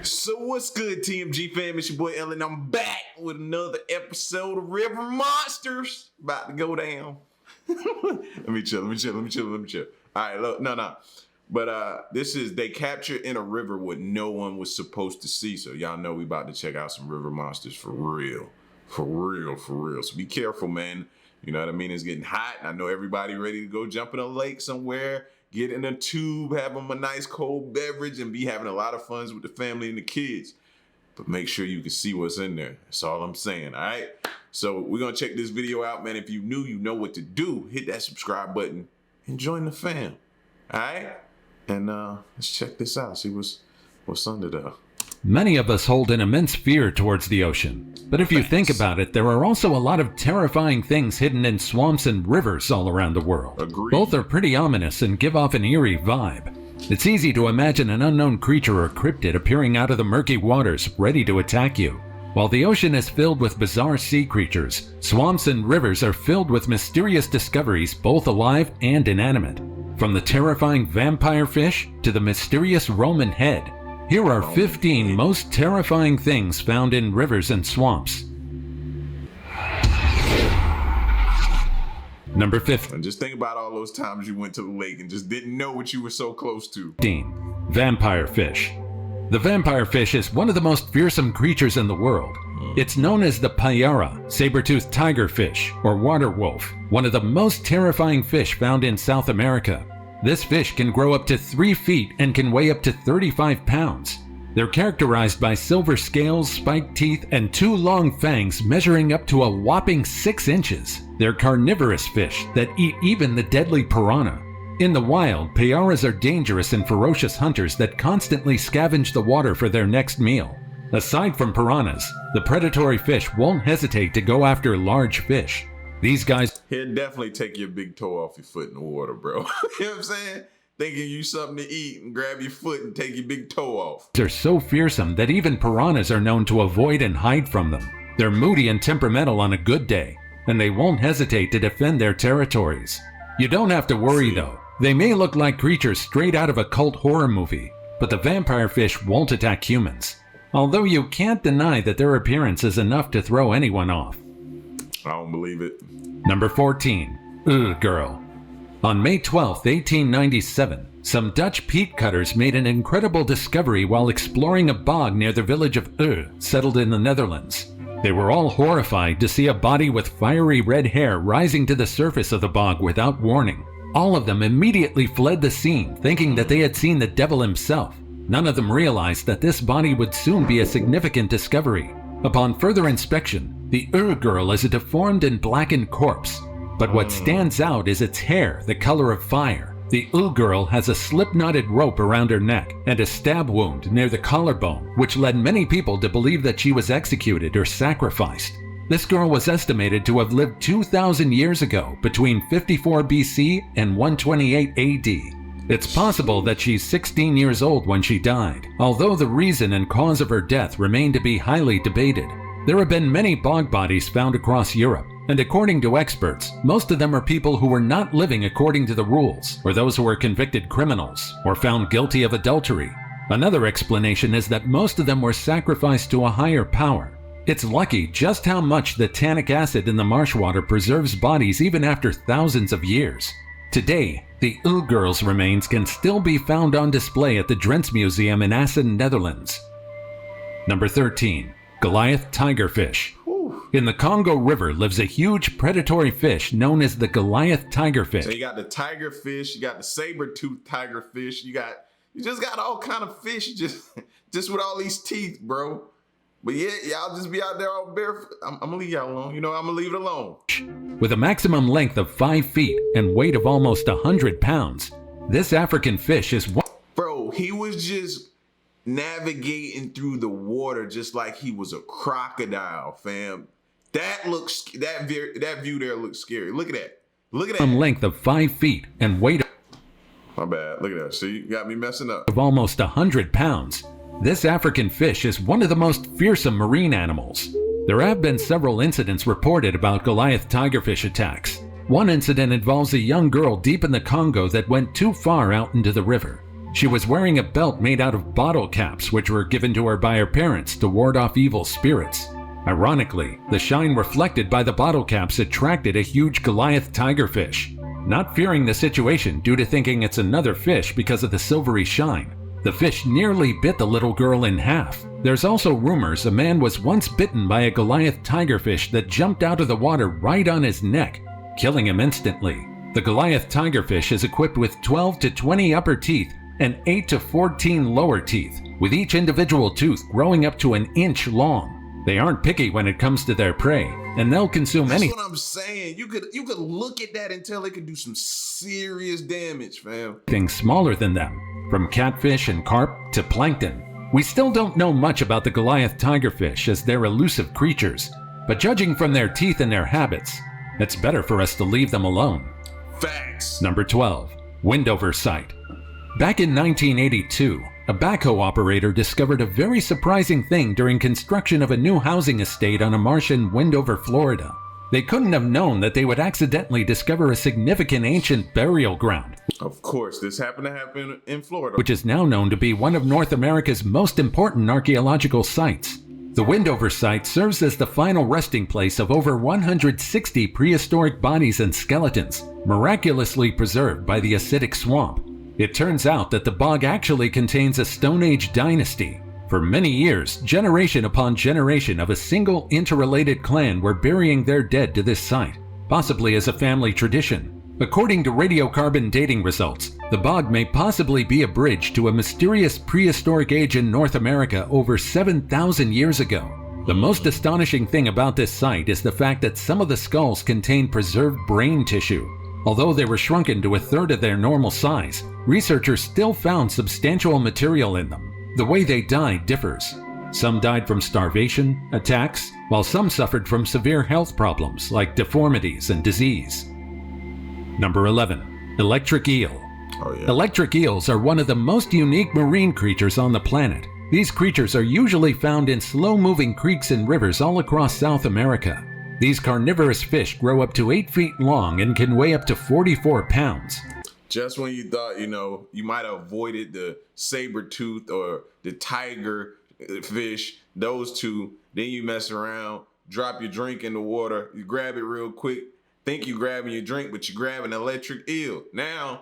So what's good, TMG fam? It's your boy Ellen. I'm back with another episode of River Monsters. About to go down. Let me chill. All right, look, no. But this is, they captured in a river what no one was supposed to see. So y'all know we about to check out some river monsters for real. For real. So be careful, man. You know what I mean? It's getting hot. I know everybody ready to go jump in a lake somewhere, get in a tube, have them a nice cold beverage, and be having a lot of fun with the family and the kids. But make sure you can see what's in there. That's all I'm saying, all right? So we're going to check this video out, man. If you're new, you know what to do. Hit that subscribe button and join the fam, all right? And let's check this out, see what's under there. Many of us hold an immense fear towards the ocean. But if you think about it, there are also a lot of terrifying things hidden in swamps and rivers all around the world. Agreed. Both are pretty ominous and give off an eerie vibe. It's easy to imagine an unknown creature or cryptid appearing out of the murky waters, ready to attack you. While the ocean is filled with bizarre sea creatures, swamps and rivers are filled with mysterious discoveries, both alive and inanimate. From the terrifying vampire fish to the mysterious Roman head, here are 15 most terrifying things found in rivers and swamps. Number 15. And just think about all those times you went to the lake and just didn't know what you were so close to. Vampire fish. The vampire fish is one of the most fearsome creatures in the world. It's known as the payara, saber-toothed tiger fish, or water wolf, one of the most terrifying fish found in South America. This fish can grow up to 3 feet and can weigh up to 35 pounds. They're characterized by silver scales, spiked teeth, and 2 long fangs measuring up to a whopping 6 inches. They're carnivorous fish that eat even the deadly piranha. In the wild, payaras are dangerous and ferocious hunters that constantly scavenge the water for their next meal. Aside from piranhas, the predatory fish won't hesitate to go after large fish. These guys He'll definitely take your big toe off your foot in the water, bro. You know what I'm saying? Thinking you something to eat and grab your foot and take your big toe off. are so fearsome that even piranhas are known to avoid and hide from them. They're moody and temperamental on a good day, and they won't hesitate to defend their territories. You don't have to worry though. They may look like creatures straight out of a cult horror movie, but the vampire fish won't attack humans. Although you can't deny that their appearance is enough to throw anyone off. I don't believe it. Number 14. Ugh Girl. On May 12, 1897, some Dutch peat cutters made an incredible discovery while exploring a bog near the village of Ugh, settled in the Netherlands. They were all horrified to see a body with fiery red hair rising to the surface of the bog without warning. All of them immediately fled the scene, thinking that they had seen the devil himself. None of them realized that this body would soon be a significant discovery. Upon further inspection, the Girl is a deformed and blackened corpse. But what stands out is its hair, the color of fire. The Girl has a slip-knotted rope around her neck and a stab wound near the collarbone, which led many people to believe that she was executed or sacrificed. This girl was estimated to have lived 2,000 years ago, between 54 BC and 128 AD. It's possible that she's 16 years old when she died, although the reason and cause of her death remain to be highly debated. There have been many bog bodies found across Europe, and according to experts, most of them are people who were not living according to the rules, or those who were convicted criminals, or found guilty of adultery. Another explanation is that most of them were sacrificed to a higher power. It's lucky just how much the tannic acid in the marsh water preserves bodies even after thousands of years. Today, the Girl's remains can still be found on display at the Drents Museum in Assen, Netherlands. Number 13. Goliath tigerfish. In the Congo River lives a huge predatory fish known as the Goliath tigerfish. So you got the tigerfish, you got the saber-toothed tigerfish, you just got all kind of fish just with all these teeth, bro. But yeah, y'all just be out there all barefoot. I'm gonna leave y'all alone. You know, I'm gonna leave it alone. With a maximum length of 5 feet and weight of almost 100 pounds, this African fish is one. Bro, he was just navigating through the water just like he was a crocodile, fam. That view there looks scary. Look at that. Look at that. Length of 5 feet and weight. My bad. Look at that. See, you got me messing up. Of almost 100 pounds. This African fish is one of the most fearsome marine animals. There have been several incidents reported about Goliath tigerfish attacks. One incident involves a young girl deep in the Congo that went too far out into the river. She was wearing a belt made out of bottle caps which were given to her by her parents to ward off evil spirits. Ironically, the shine reflected by the bottle caps attracted a huge Goliath tigerfish. Not fearing the situation due to thinking it's another fish because of the silvery shine, the fish nearly bit the little girl in half. There's also rumors a man was once bitten by a Goliath tigerfish that jumped out of the water right on his neck, killing him instantly. The Goliath tigerfish is equipped with 12 to 20 upper teeth and 8 to 14 lower teeth, with each individual tooth growing up to an inch long. They aren't picky when it comes to their prey, and they'll consume any. That's what I'm saying. You could look at that and tell it could do some serious damage, fam. Things smaller than them, from catfish and carp to plankton. We still don't know much about the Goliath tigerfish as they're elusive creatures, but judging from their teeth and their habits, it's better for us to leave them alone. Facts. Number 12. Windover Site. Back in 1982, a backhoe operator discovered a very surprising thing during construction of a new housing estate on a marsh in Windover, Florida. They couldn't have known that they would accidentally discover a significant ancient burial ground. Of course, this happened to happen in Florida, which is now known to be one of North America's most important archaeological sites. The Windover site serves as the final resting place of over 160 prehistoric bodies and skeletons, miraculously preserved by the acidic swamp. It turns out that the bog actually contains a Stone Age dynasty. For many years, generation upon generation of a single interrelated clan were burying their dead to this site, possibly as a family tradition. According to radiocarbon dating results, the bog may possibly be a bridge to a mysterious prehistoric age in North America over 7,000 years ago. The most astonishing thing about this site is the fact that some of the skulls contain preserved brain tissue. Although they were shrunken to a third of their normal size, researchers still found substantial material in them. The way they died differs. Some died from starvation, attacks, while some suffered from severe health problems like deformities and disease. Number 11. Electric eel. Oh, yeah. Electric eels are one of the most unique marine creatures on the planet. These creatures are usually found in slow-moving creeks and rivers all across South America. These carnivorous fish grow up to 8 feet long and can weigh up to 44 pounds. Just when you thought, you might have avoided the saber-tooth or the tiger fish, those two, then you mess around, drop your drink in the water, you grab it real quick, think you're grabbing your drink, but you grab an electric eel. Now,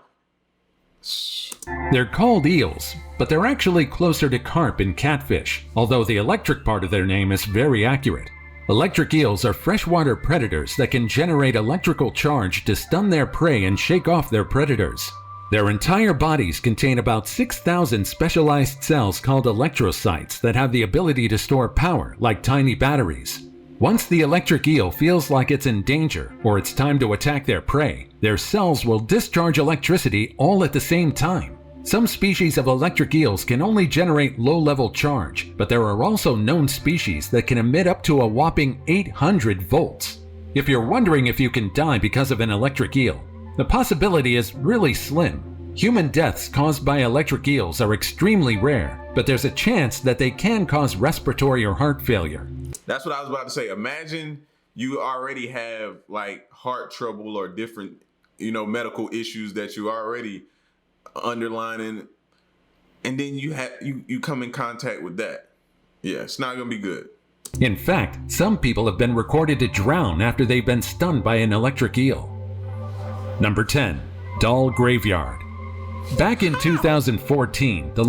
they're called eels, but they're actually closer to carp and catfish, although the electric part of their name is very accurate. Electric eels are freshwater predators that can generate electrical charge to stun their prey and shake off their predators. Their entire bodies contain about 6,000 specialized cells called electrocytes that have the ability to store power like tiny batteries. Once the electric eel feels like it's in danger or it's time to attack their prey, their cells will discharge electricity all at the same time. Some species of electric eels can only generate low-level charge, but there are also known species that can emit up to a whopping 800 volts. If you're wondering if you can die because of an electric eel, the possibility is really slim. Human deaths caused by electric eels are extremely rare, but there's a chance that they can cause respiratory or heart failure. That's what I was about to say. Imagine you already have like heart trouble or different, medical issues that you already underlining, and then you come in contact with that. Yeah, it's not gonna be good. In fact, some people have been recorded to drown after they've been stunned by an electric eel. Number 10. Doll Graveyard. Back in 2014, how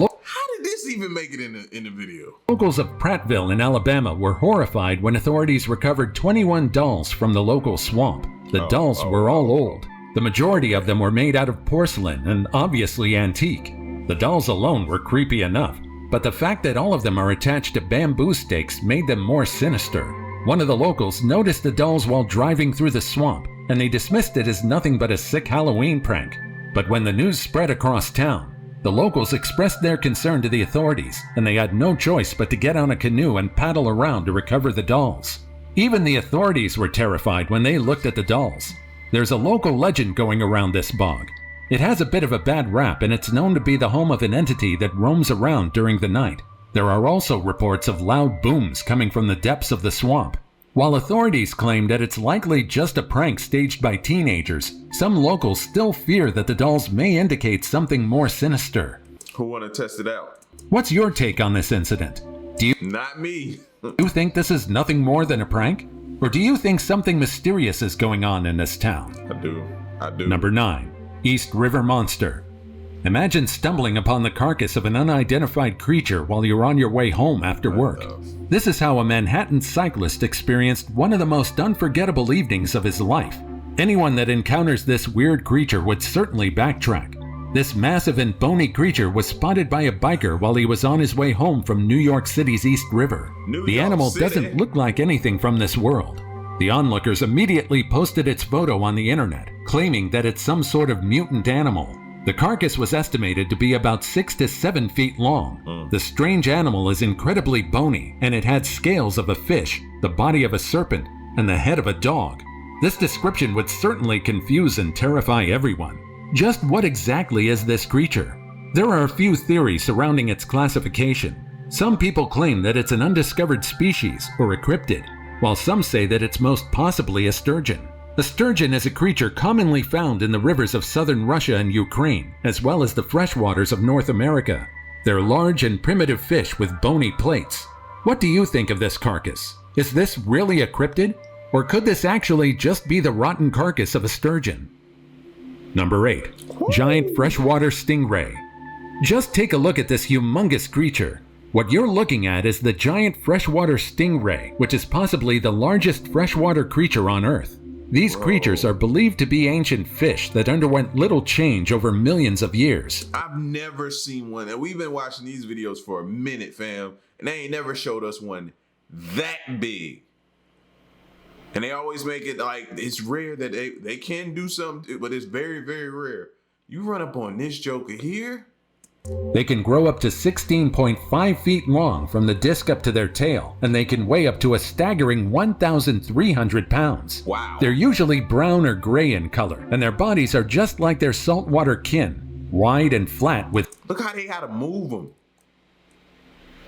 did this even make it in the video? Locals of Prattville in Alabama were horrified when authorities recovered 21 dolls from the local swamp. The dolls were all old. The majority of them were made out of porcelain and obviously antique. The dolls alone were creepy enough, but the fact that all of them are attached to bamboo stakes made them more sinister. One of the locals noticed the dolls while driving through the swamp, and they dismissed it as nothing but a sick Halloween prank. But when the news spread across town, the locals expressed their concern to the authorities, and they had no choice but to get on a canoe and paddle around to recover the dolls. Even the authorities were terrified when they looked at the dolls. There's a local legend going around this bog. It has a bit of a bad rap, and it's known to be the home of an entity that roams around during the night. There are also reports of loud booms coming from the depths of the swamp. While authorities claim that it's likely just a prank staged by teenagers, some locals still fear that the dolls may indicate something more sinister. Who want to test it out? What's your take on this incident? Do Not me. you think this is nothing more than a prank? Or do you think something mysterious is going on in this town? I do. Number 9. East River Monster. Imagine stumbling upon the carcass of an unidentified creature while you're on your way home after work. This is how a Manhattan cyclist experienced one of the most unforgettable evenings of his life. Anyone that encounters this weird creature would certainly backtrack. This massive and bony creature was spotted by a biker while he was on his way home from New York City's East River. The animal doesn't look like anything from this world. The onlookers immediately posted its photo on the internet, claiming that it's some sort of mutant animal. The carcass was estimated to be about 6 to 7 feet long. The strange animal is incredibly bony, and it had scales of a fish, the body of a serpent, and the head of a dog. This description would certainly confuse and terrify everyone. Just what exactly is this creature? There are a few theories surrounding its classification. Some people claim that it's an undiscovered species or a cryptid, while some say that it's most possibly a sturgeon. A sturgeon is a creature commonly found in the rivers of southern Russia and Ukraine, as well as the freshwaters of North America. They're large and primitive fish with bony plates. What do you think of this carcass? Is this really a cryptid? Or could this actually just be the rotten carcass of a sturgeon? Number 8. Giant freshwater stingray. Just take a look at this humongous creature. What you're looking at is the giant freshwater stingray, which is possibly the largest freshwater creature on Earth. These creatures are believed to be ancient fish that underwent little change over millions of years. I've never seen one, and we've been watching these videos for a minute, fam, and they ain't never showed us one that big. And they always make it like it's rare that they can do something, but it's very, very rare. You run up on this joker here. They can grow up to 16.5 feet long from the disc up to their tail, and they can weigh up to a staggering 1,300 pounds. Wow. They're usually brown or gray in color, and their bodies are just like their saltwater kin, wide and flat with Look how they gotta move them.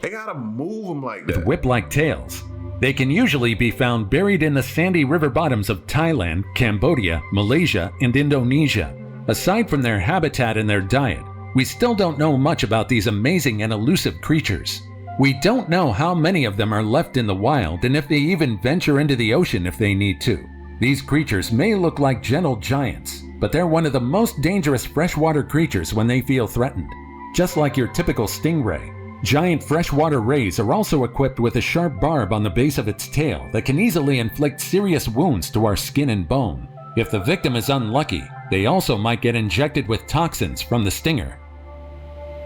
They gotta move them like that. whip-like tails. They can usually be found buried in the sandy river bottoms of Thailand, Cambodia, Malaysia, and Indonesia. Aside from their habitat and their diet, we still don't know much about these amazing and elusive creatures. We don't know how many of them are left in the wild and if they even venture into the ocean if they need to. These creatures may look like gentle giants, but they're one of the most dangerous freshwater creatures when they feel threatened. Just like your typical stingray, giant freshwater rays are also equipped with a sharp barb on the base of its tail that can easily inflict serious wounds to our skin and bone. If the victim is unlucky, they also might get injected with toxins from the stinger.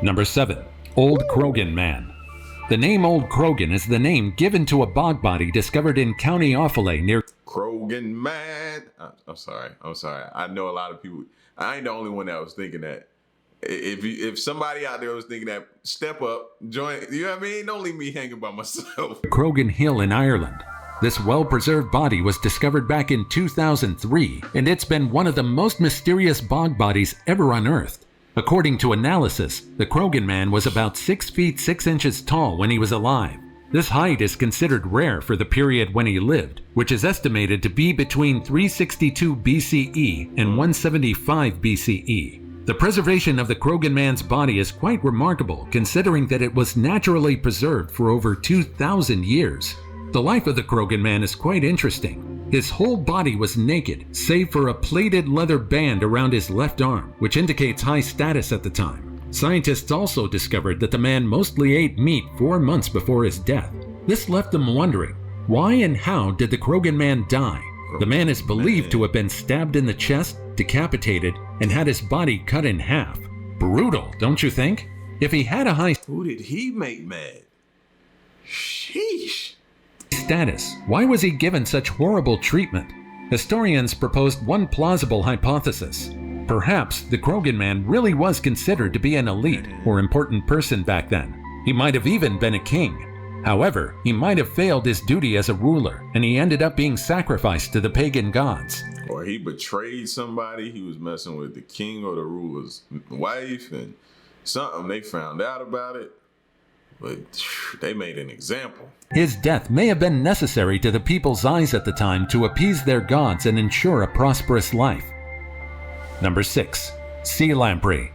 Number 7. Old Krogan Man. The name Old Krogan is the name given to a bog body discovered in County Offaly near Krogan Man. I'm sorry. I know a lot of people. I ain't the only one that was thinking that. If somebody out there was thinking that, step up, join. You know what I mean? Don't leave me hanging by myself. Krogan Hill in Ireland. This well-preserved body was discovered back in 2003, and it's been one of the most mysterious bog bodies ever unearthed. According to analysis, the Krogan Man was about 6 feet 6 inches tall when he was alive. This height is considered rare for the period when he lived, which is estimated to be between 362 BCE and 175 BCE. The preservation of the Krogan Man's body is quite remarkable considering that it was naturally preserved for over 2,000 years. The life of the Krogan Man is quite interesting. His whole body was naked, save for a plated leather band around his left arm, which indicates high status at the time. Scientists also discovered that the man mostly ate meat 4 months before his death. This left them wondering, why and how did the Krogan Man die? The man is believed to have been stabbed in the chest, decapitated, and had his body cut in half. Brutal, don't you think? If he had a high Who did he make mad? Sheesh. status, why was he given such horrible treatment? Historians proposed one plausible hypothesis. Perhaps the Krogan Man really was considered to be an elite or important person back then. He might have even been a king. However, he might have failed his duty as a ruler, and he ended up being sacrificed to the pagan gods. Or he betrayed somebody. He was messing with the king or the ruler's wife, and something they found out about it. But they made an example. His death may have been necessary to the people's eyes at the time to appease their gods and ensure a prosperous life. Number 6. Sea Lamprey.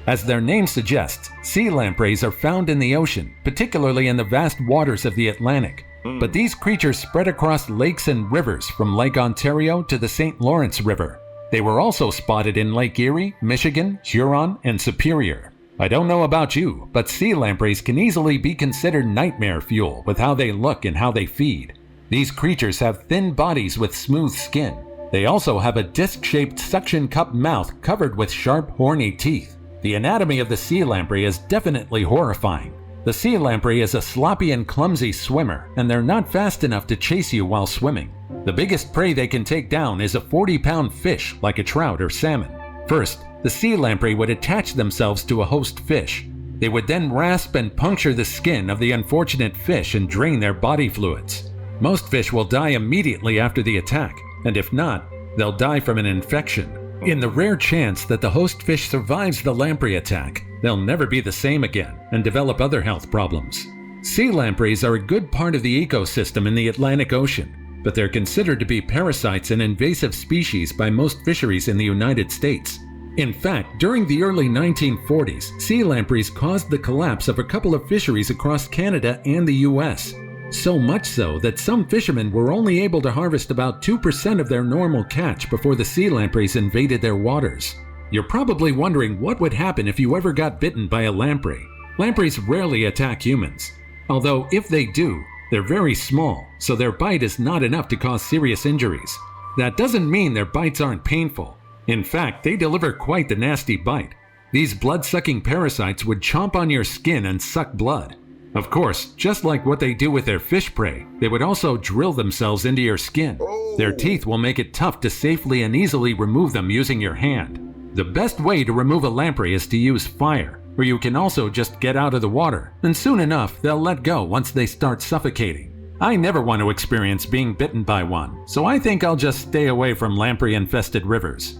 As their name suggests, sea lampreys are found in the ocean, particularly in the vast waters of the Atlantic. But these creatures spread across lakes and rivers from Lake Ontario to the St. Lawrence River. They were also spotted in Lake Erie, Michigan, Huron, and Superior. I don't know about you, but sea lampreys can easily be considered nightmare fuel with how they look and how they feed. These creatures have thin bodies with smooth skin. They also have a disc-shaped suction cup mouth covered with sharp, horny teeth. The anatomy of the sea lamprey is definitely horrifying. The sea lamprey is a sloppy and clumsy swimmer, and they're not fast enough to chase you while swimming. The biggest prey they can take down is a 40-pound fish like a trout or salmon. First, the sea lamprey would attach themselves to a host fish. They would then rasp and puncture the skin of the unfortunate fish and drain their body fluids. Most fish will die immediately after the attack, and if not, they'll die from an infection. In the rare chance that the host fish survives the lamprey attack, they'll never be the same again and develop other health problems. Sea lampreys are a good part of the ecosystem in the Atlantic Ocean, but they're considered to be parasites and invasive species by most fisheries in the United States. In fact, during the early 1940s, sea lampreys caused the collapse of a couple of fisheries across Canada and the US. So much so that some fishermen were only able to harvest about 2% of their normal catch before the sea lampreys invaded their waters. You're probably wondering what would happen if you ever got bitten by a lamprey. Lampreys rarely attack humans. Although if they do, they're very small, so their bite is not enough to cause serious injuries. That doesn't mean their bites aren't painful. In fact, they deliver quite the nasty bite. These blood-sucking parasites would chomp on your skin and suck blood. Of course, just like what they do with their fish prey, they would also drill themselves into your skin. Their teeth will make it tough to safely and easily remove them using your hand. The best way to remove a lamprey is to use fire, or you can also just get out of the water, and soon enough they'll let go once they start suffocating. I never want to experience being bitten by one, so I think I'll just stay away from lamprey-infested rivers.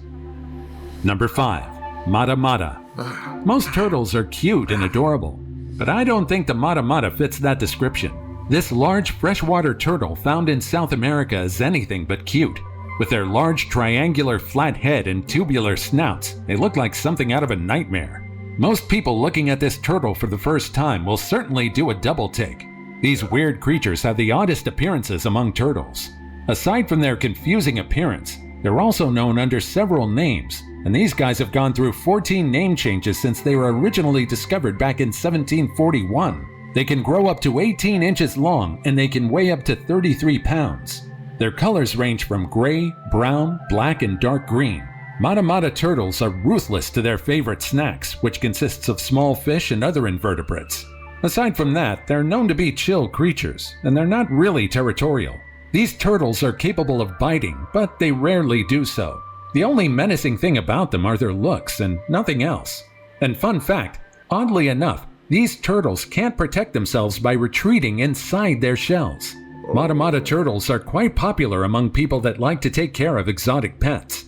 Number 5. Matamata. Most turtles are cute and adorable, but I don't think the Matamata fits that description. This large freshwater turtle found in South America is anything but cute. With their large triangular flat head and tubular snouts, they look like something out of a nightmare. Most people looking at this turtle for the first time will certainly do a double take. These weird creatures have the oddest appearances among turtles. Aside from their confusing appearance, they're also known under several names, and these guys have gone through 14 name changes since they were originally discovered back in 1741. They can grow up to 18 inches long, and they can weigh up to 33 pounds. Their colors range from gray, brown, black, and dark green. Matamata turtles are ruthless to their favorite snacks, which consists of small fish and other invertebrates. Aside from that, they're known to be chill creatures, and they're not really territorial. These turtles are capable of biting, but they rarely do so. The only menacing thing about them are their looks and nothing else. And fun fact, oddly enough, these turtles can't protect themselves by retreating inside their shells. Matamata turtles are quite popular among people that like to take care of exotic pets.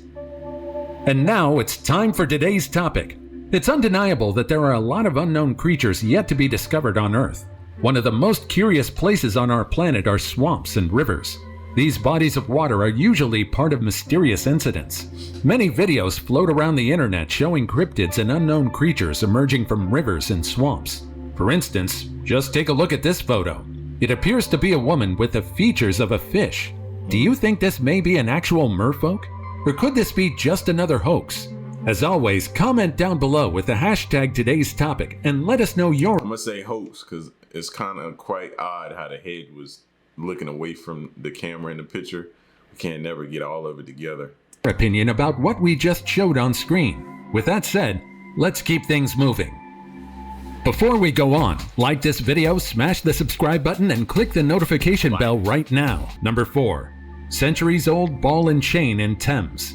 And now it's time for today's topic. It's undeniable that there are a lot of unknown creatures yet to be discovered on Earth. One of the most curious places on our planet are swamps and rivers. These bodies of water are usually part of mysterious incidents. Many videos float around the internet showing cryptids and unknown creatures emerging from rivers and swamps. For instance, just take a look at this photo. It appears to be a woman with the features of a fish. Do you think this may be an actual merfolk? Or could this be just another hoax? As always, comment down below with the hashtag today's topic and let us know your— I'm gonna say hoax because it's kind of quite odd how the head was looking away from the camera in the picture. We can't never get all of it together. opinion about what we just showed on screen. With that said, let's keep things moving. Before we go on, like this video, smash the subscribe button, and click the notification bell right now. Number 4. Centuries-old ball and chain in Thames.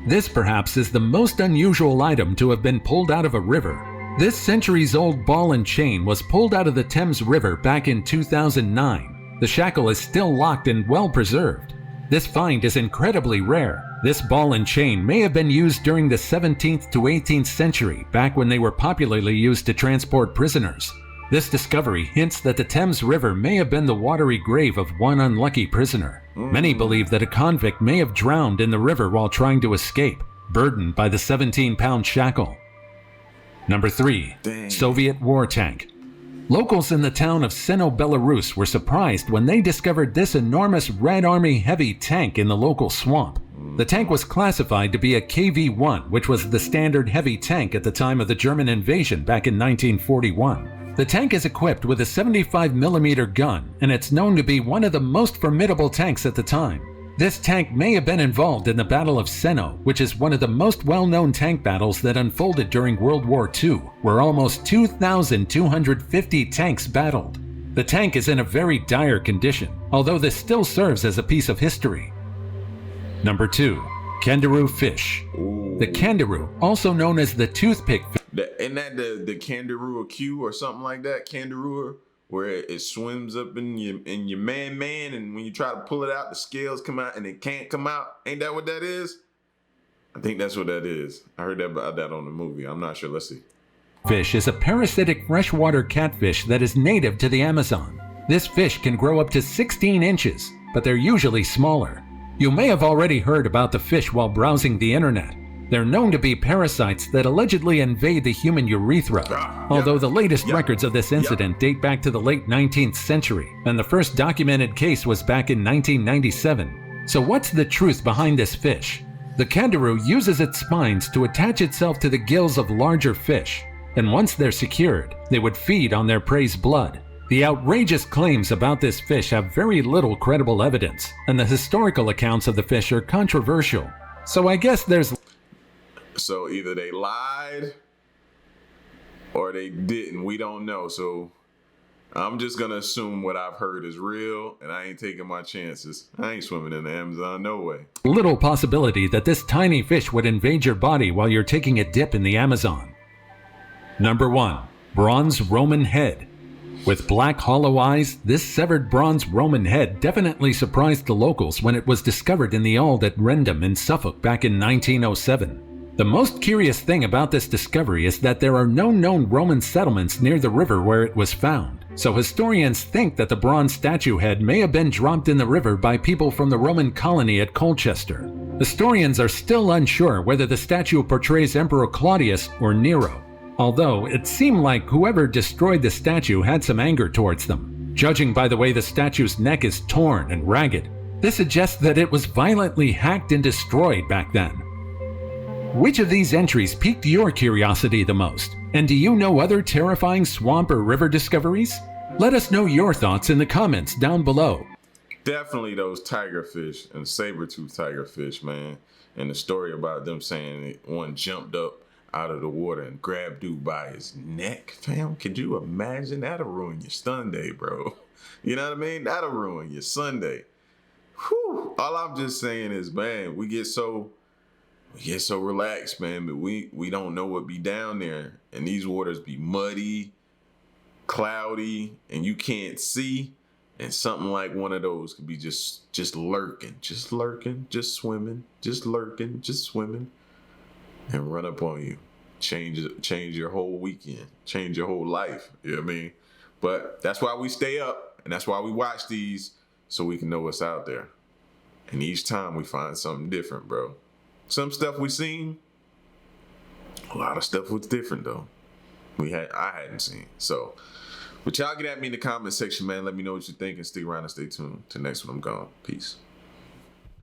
This perhaps is the most unusual item to have been pulled out of a river. This centuries-old ball and chain was pulled out of the Thames River back in 2009. The shackle is still locked and well preserved. This find is incredibly rare. This ball and chain may have been used during the 17th to 18th century, back when they were popularly used to transport prisoners. This discovery hints that the Thames River may have been the watery grave of one unlucky prisoner. Many believe that a convict may have drowned in the river while trying to escape, burdened by the 17-pound shackle. Number 3. Dang. Soviet war tank. Locals in the town of Seno, Belarus were surprised when they discovered this enormous Red Army heavy tank in the local swamp. The tank was classified to be a KV-1, which was the standard heavy tank at the time of the German invasion back in 1941. The tank is equipped with a 75mm gun, and it's known to be one of the most formidable tanks at the time. This tank may have been involved in the Battle of Seno, which is one of the most well-known tank battles that unfolded during World War II, where almost 2,250 tanks battled. The tank is in a very dire condition, although this still serves as a piece of history. Number 2. Kandaru fish. Ooh. The kandaru, also known as the toothpick fish. Isn't that the kangaroo Q or something like that? Kangaroo, where it swims up in your man, and when you try to pull it out, the scales come out and it can't come out. Ain't that what that is? I think that's what that is. I heard about that on the movie. I'm not sure. Let's see. Fish is a parasitic freshwater catfish that is native to the Amazon. This fish can grow up to 16 inches, but they're usually smaller. You may have already heard about the fish while browsing the internet. They're known to be parasites that allegedly invade the human urethra, although the latest records of this incident date back to the late 19th century, and the first documented case was back in 1997. So what's the truth behind this fish? The kangaroo uses its spines to attach itself to the gills of larger fish, and once they're secured, they would feed on their prey's blood. The outrageous claims about this fish have very little credible evidence, and the historical accounts of the fish are controversial. So I guess there's... So either they lied or they didn't. We don't know. So I'm just going to assume what I've heard is real, and I ain't taking my chances. I ain't swimming in the Amazon, no way. little possibility that this tiny fish would invade your body while you're taking a dip in the Amazon. Number 1. Bronze Roman head. With black hollow eyes, this severed bronze Roman head definitely surprised the locals when it was discovered in the Ald at Rendham in Suffolk back in 1907. The most curious thing about this discovery is that there are no known Roman settlements near the river where it was found, so historians think that the bronze statue head may have been dropped in the river by people from the Roman colony at Colchester. Historians are still unsure whether the statue portrays Emperor Claudius or Nero, although it seemed like whoever destroyed the statue had some anger towards them. Judging by the way the statue's neck is torn and ragged, this suggests that it was violently hacked and destroyed back then. Which of these entries piqued your curiosity the most? And do you know other terrifying swamp or river discoveries? Let us know your thoughts in the comments down below. Definitely those tigerfish and saber-toothed tigerfish, man. And the story about them saying one jumped up out of the water and grabbed dude by his neck, fam. Could you imagine? That'll ruin your Sunday, bro. You know what I mean? That'll ruin your Sunday. Whew. All I'm just saying is, man, we get so relaxed, man, but we don't know what be down there. And these waters be muddy, cloudy, and you can't see. And something like one of those could be just lurking, just swimming, just lurking, just swimming, and run up on you. Change your whole weekend, change your whole life. You know what I mean? But that's why we stay up, and that's why we watch these, so we can know what's out there. And each time we find something different, bro. Some stuff we seen, a lot of stuff was different though. I hadn't seen. So, but y'all get at me in the comment section, man. Let me know what you think and stick around and stay tuned. Till next one, I'm gone. Peace.